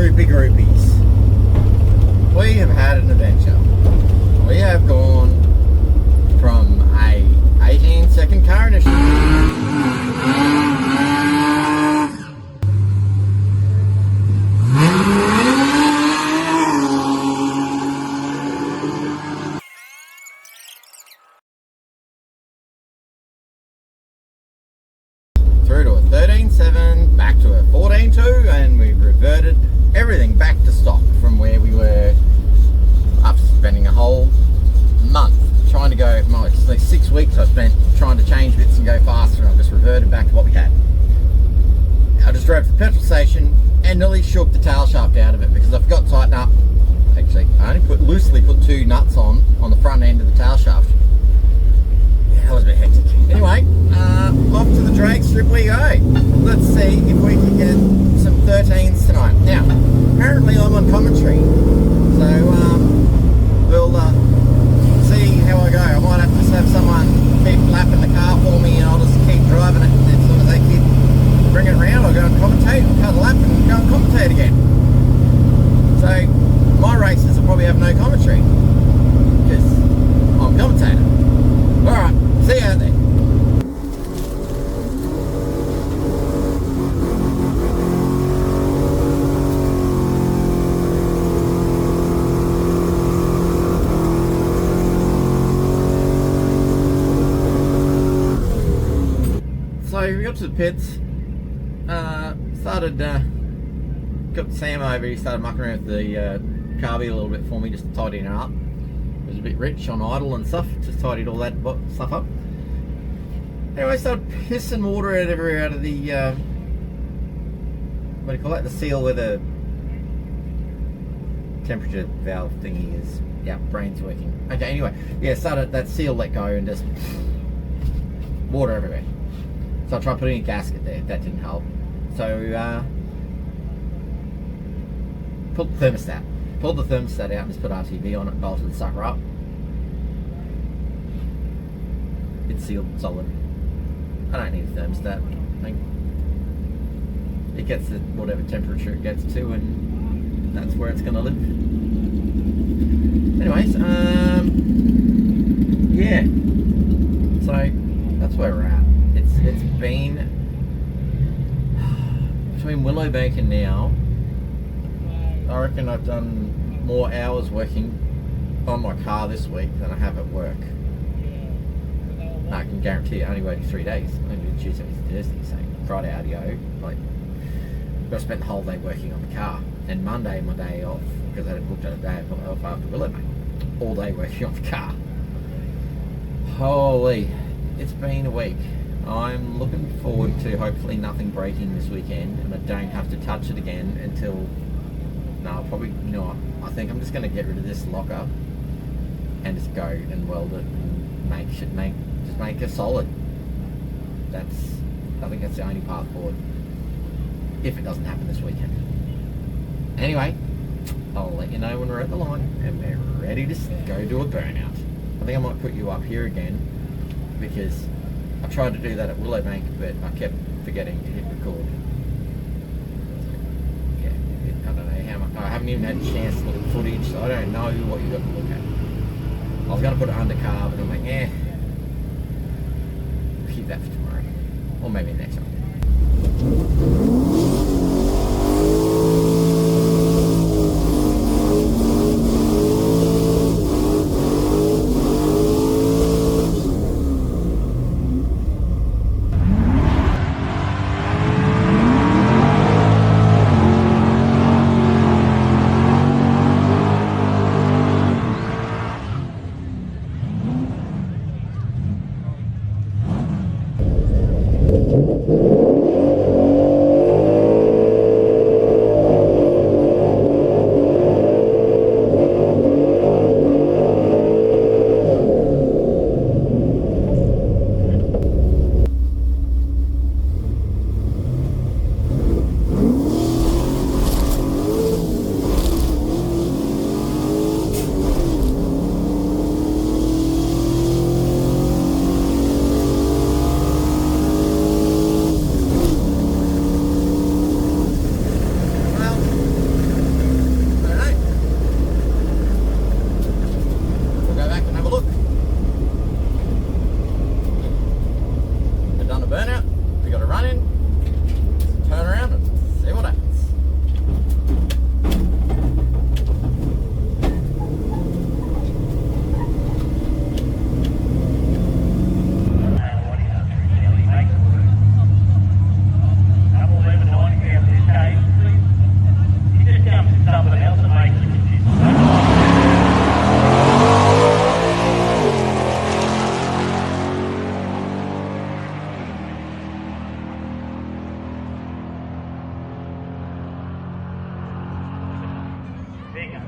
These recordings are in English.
Troopy groupies, we have had an adventure. We have gone from a 18-second car initiative through to a 13.7, back to a 14.2, and we've reverted everything back to stock from where we were after spending a whole month trying to go. It's like 6 weeks I spent trying to change bits and go faster, and I've just reverted back to what we had. I just drove to the petrol station and nearly shook the tail shaft out of it because I forgot to tighten up. Actually, I only loosely put 2 nuts on the front end of the tail shaft. Yeah, that was a bit hectic. Anyway, off to the drag strip we go. Let's see if we can get some 13s tonight. Now, apparently I'm on commentary, so we'll see how I go. I might have to just have someone keep lapping the car for me, and I'll just keep driving it, and as long as they keep bringing it around, I'll go and commentate, cut a lap and go and commentate again. So my races will probably have no commentary because I'm commentator. Alright, see you out there. So we got to the pits, got Sam over, he started mucking around with the carby a little bit for me, just to tidy it up. It was a bit rich on idle and stuff, just tidied all that stuff up. Anyway, started pissing water everywhere out of the, what do you call that, the seal where the temperature valve thingy is. Yeah, brain's working. Okay, anyway, yeah, started, that seal let go and just water everywhere. So I tried putting a gasket there, that didn't help. So, pulled the thermostat out and just put RTV on it and bolted the sucker up. It's sealed solid. I don't need a thermostat. It gets to whatever temperature it gets to, and that's where it's gonna live. Anyways, yeah. So that's where we're at. It's been between Willowbank and now, I reckon I've done more hours working on my car this week than I have at work. I can guarantee I only worked 3 days. I only did Tuesday, Wednesday, Thursday, so Friday audio, I spent the whole day working on the car. And Monday, my day off, because I had booked a day off after Willowbank. All day working on the car. Holy, it's been a week. I'm looking forward to hopefully nothing breaking this weekend, and I don't have to touch it again until, no, probably, you know what, I think I'm just going to get rid of this locker and just go and weld it and make it solid. I think that's the only path forward, if it doesn't happen this weekend. Anyway, I'll let you know when we're at the line and we're ready to go do a burnout. I think I might put you up here again, because I tried to do that at Willowbank, but I kept forgetting to hit record. So, yeah, I don't know how much. I haven't even had a chance to look at the footage, so I don't know what you got to look at. I was going to put it under carb, but I'm like, we'll keep that for tomorrow, or maybe next time.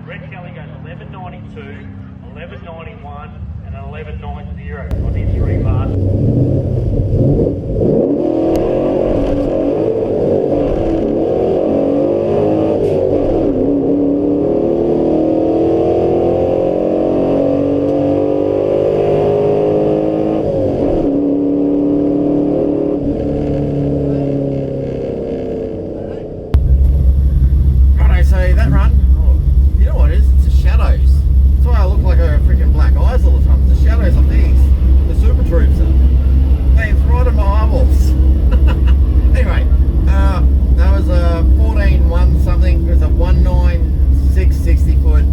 Red Kelly goes 1192, 1191, and 1190 on these 3 parts. SupaTroopsta. Thanks, right in my eyeballs. Anyway, that was a 14.1 something. It was a 196 60 foot.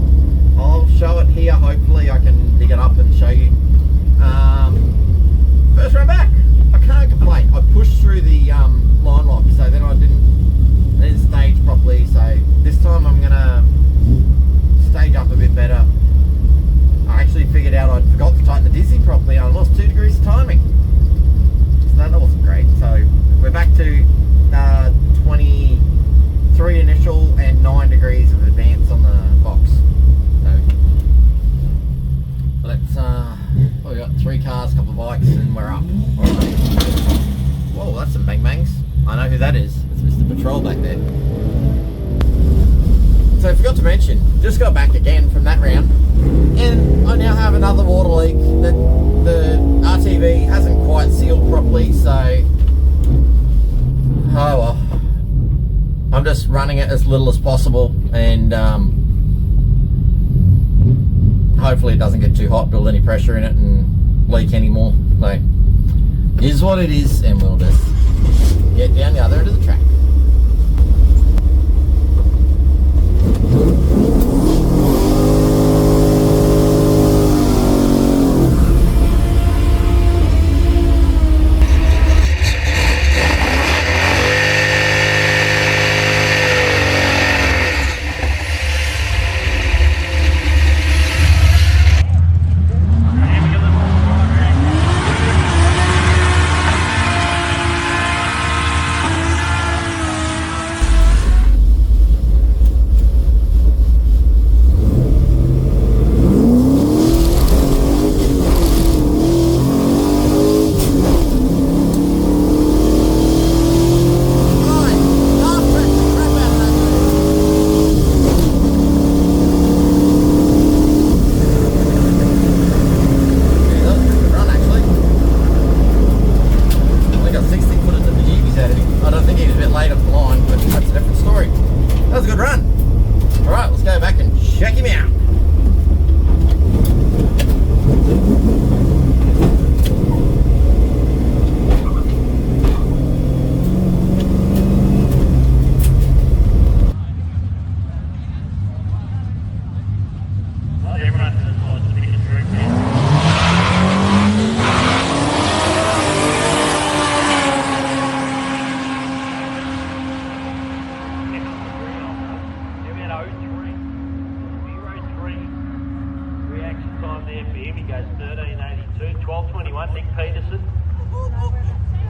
I'll show it here. Hopefully, I can dig it up and show you. First run back. I can't complain. I pushed through the line lock, so then I didn't stage properly. So this time I'm gonna stage up a bit better. I actually figured out I forgot to tighten the dizzy properly. I lost 2 degrees of timing. So that wasn't great. So we're back to 23 initial and 9 degrees of advance on the box. So let's, we got 3 cars, a couple of bikes, and we're up. Alright. Whoa, that's some bang bangs. I know who that is. It's Mr. Patrol back there. So I forgot to mention, just got back again from that round, and I now have another water leak that the RTV hasn't quite sealed properly, so oh well. I'm just running it as little as possible, and hopefully it doesn't get too hot, build any pressure in it and leak anymore. So it is what it is, and we'll just get down the other end of the track.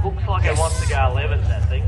Looks like it wants to go 11s, that thing.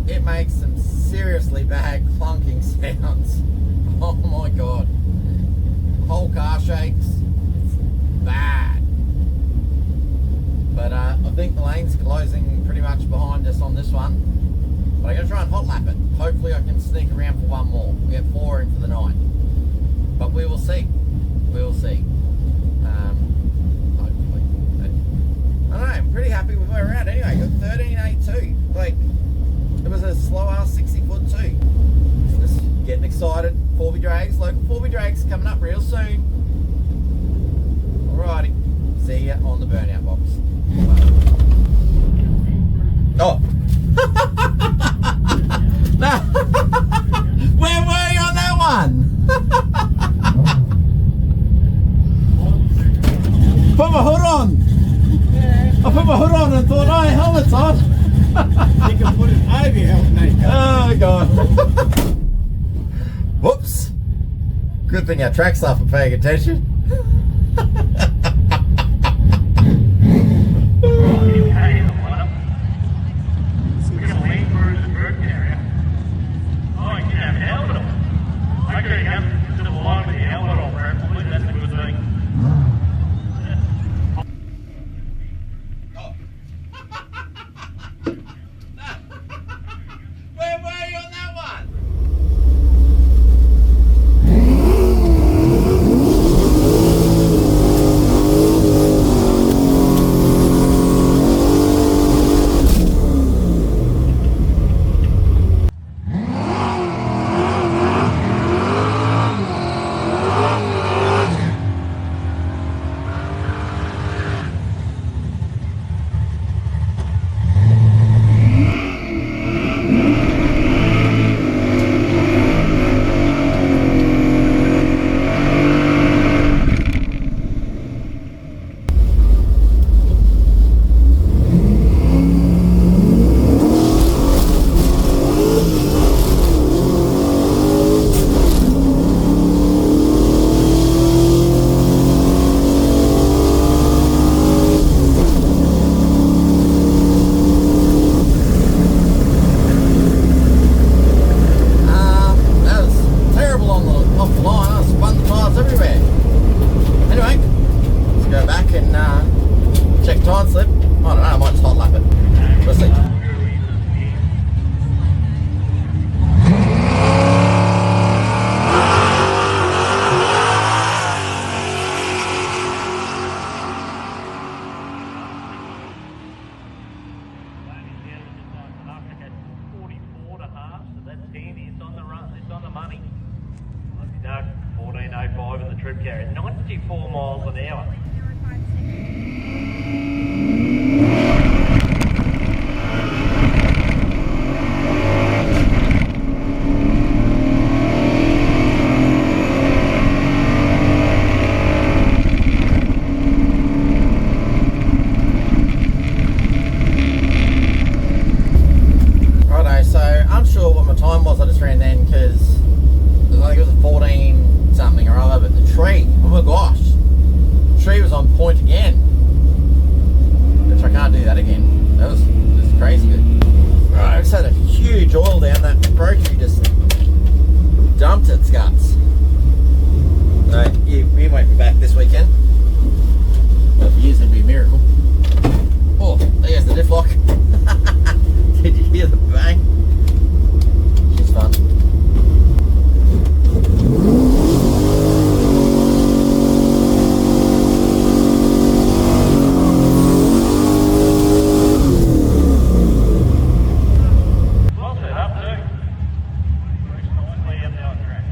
It makes some seriously bad clunking sounds. Oh my god. Whole car shakes. It's bad. But I think the lane's closing pretty much behind us on this one. But I'm going to try and hot lap it. Hopefully I can sneak around for one more. We have 4 in for the night. But we will see. We will see. Hopefully. But I don't know, I'm pretty happy with where we're at anyway. Got 13.82. Like, it was a slow ass 60 foot too. Just getting excited. 4B drags, local 4B drags coming up real soon. Alrighty, see ya on the burnout box. Oh, where were you on that one? going. Whoops. Good thing our track staff are paying attention. Okay, we got a Landrcruiser Troopcarrier. Oh, you can have a helmet on. Okay, you have to the line with your helmet on, preferably. That's a good thing. Where were you on that one? Slip. I don't know, I might just hot lap it. We'll see. It's on the run, it's on the money. Dark 1405 in the Troopcarrier, 94 miles an hour. Righto, so unsure what my time was I just ran then because I think it was a 14 something or other, but the tree, oh my gosh, the tree was on point again, which I can't do that again. That was just crazy good. Right, I just had a huge oil down, that rotary just dumped its guts. So yeah, we won't be back this weekend. Well, if he is, it'd be a miracle. Oh, there's the diff lock. Did you hear the bang? She's fun. Well set up too. Nicely up there on track.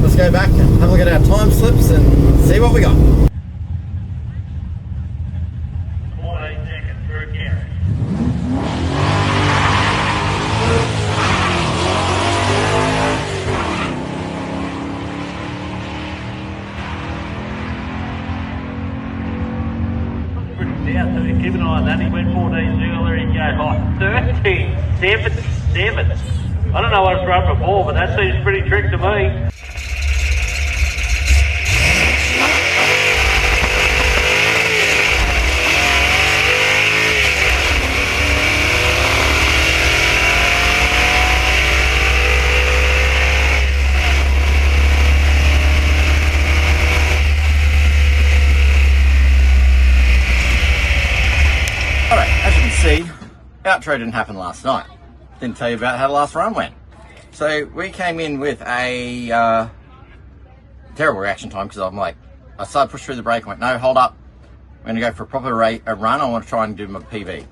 Let's go back and have a look at our time slips and see what we got. 14 seconds per carry. Pretty down, so keep an eye on that. He went 14 earlier, he goes hot. 13, 7, 7. I don't know what it's run before, but that seems pretty trick to me. See, outro didn't happen last night. Didn't tell you about how the last run went. So we came in with a terrible reaction time because I'm like, I started to push through the brake. I went, no, hold up. I'm going to go for a proper run. I want to try and do my PB.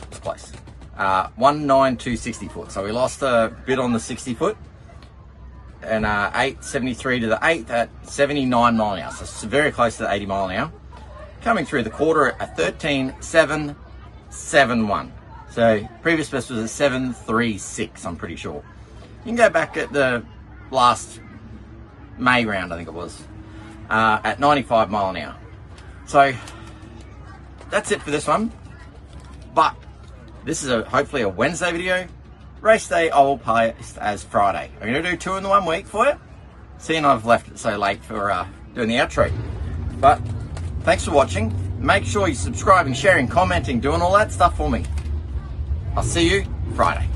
It's close. 192 60 foot. So we lost a bit on the 60 foot. And 873 to the 8th at 79 mile an hour. So it's very close to the 80 mile an hour. Coming through the quarter at 13.771. So previous best was a 7.36, I'm pretty sure. You can go back at the last May round, I think it was, at 95 mile an hour. So that's it for this one. But this is hopefully a Wednesday video. Race day I will post as Friday. I'm going to do 2 in the 1 week for you. Seeing I've left it so late for doing the outro. But thanks for watching. Make sure you're subscribing, sharing, commenting, doing all that stuff for me. I'll see you Friday.